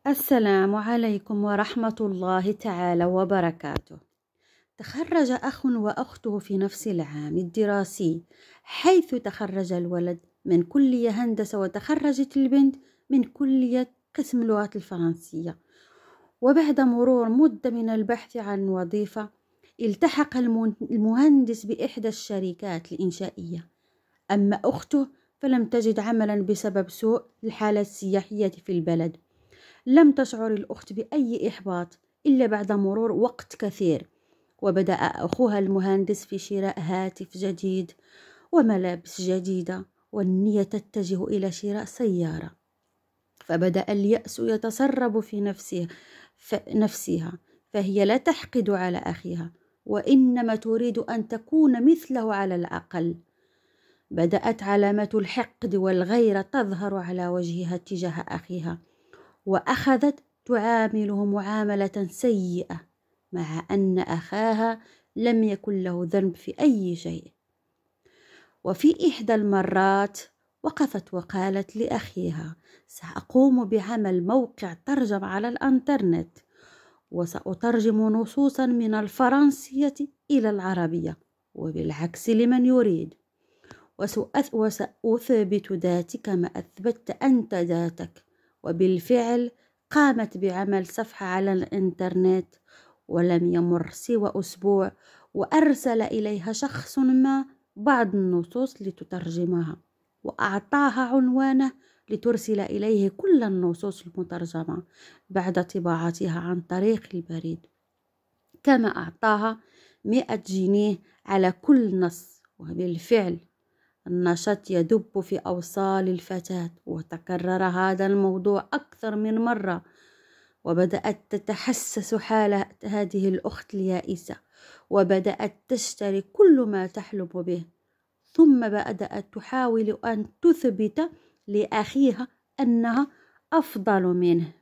السلام عليكم ورحمة الله تعالى وبركاته. تخرج أخ وأخته في نفس العام الدراسي، حيث تخرج الولد من كلية هندسة وتخرجت البنت من كلية قسم اللغات الفرنسية. وبعد مرور مدة من البحث عن وظيفة، التحق المهندس بإحدى الشركات الإنشائية. أما أخته فلم تجد عملا بسبب سوء الحالة السياحية في البلد. لم تشعر الأخت بأي إحباط إلا بعد مرور وقت كثير، وبدأ أخوها المهندس في شراء هاتف جديد وملابس جديدة والنية تتجه إلى شراء سيارة. فبدأ اليأس يتسرب في نفسها، فهي لا تحقد على أخيها، وإنما تريد أن تكون مثله على الأقل. بدأت علامة الحقد والغيرة تظهر على وجهها تجاه أخيها، وأخذت تعامله معاملة سيئة، مع أن أخاها لم يكن له ذنب في أي شيء. وفي إحدى المرات وقفت وقالت لأخيها: سأقوم بعمل موقع ترجم على الإنترنت، وسأترجم نصوصا من الفرنسية إلى العربية، وبالعكس لمن يريد، وسأثبت ذاتي كما أثبتت أنت ذاتك. وبالفعل قامت بعمل صفحة على الإنترنت، ولم يمر سوى أسبوع وأرسل إليها شخص ما بعض النصوص لتترجمها، وأعطاها عنوانه لترسل إليه كل النصوص المترجمة بعد طباعتها عن طريق البريد، كما أعطاها 100 جنيه على كل نص. وبالفعل النشاط يدب في أوصال الفتاة، وتكرر هذا الموضوع أكثر من مرة، وبدأت تتحسس حال هذه الأخت اليائسة، وبدأت تشتري كل ما تحلم به، ثم بدأت تحاول أن تثبت لأخيها أنها أفضل منه.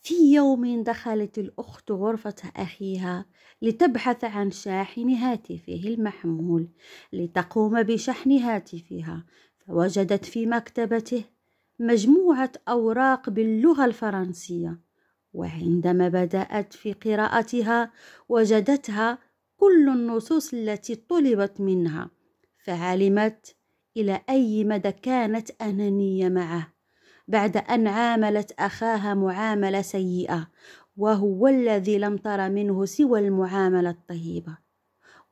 في يوم دخلت الأخت غرفة أخيها لتبحث عن شاحن هاتفه المحمول لتقوم بشحن هاتفها، فوجدت في مكتبته مجموعة أوراق باللغة الفرنسية، وعندما بدأت في قراءتها وجدتها كل النصوص التي طلبت منها، فعلمت إلى أي مدى كانت أنانية معه بعد أن عاملت أخاها معاملة سيئة، وهو الذي لم تر منه سوى المعاملة الطيبة.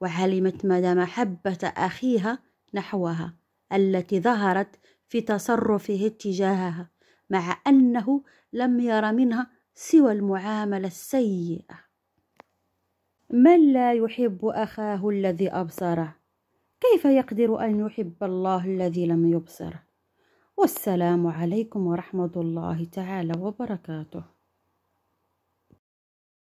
وعلمت مدى محبة أخيها نحوها التي ظهرت في تصرفه تجاهها، مع أنه لم ير منها سوى المعاملة السيئة. من لا يحب أخاه الذي أبصره كيف يقدر أن يحب الله الذي لم يبصره؟ والسلام عليكم ورحمة الله تعالى وبركاته.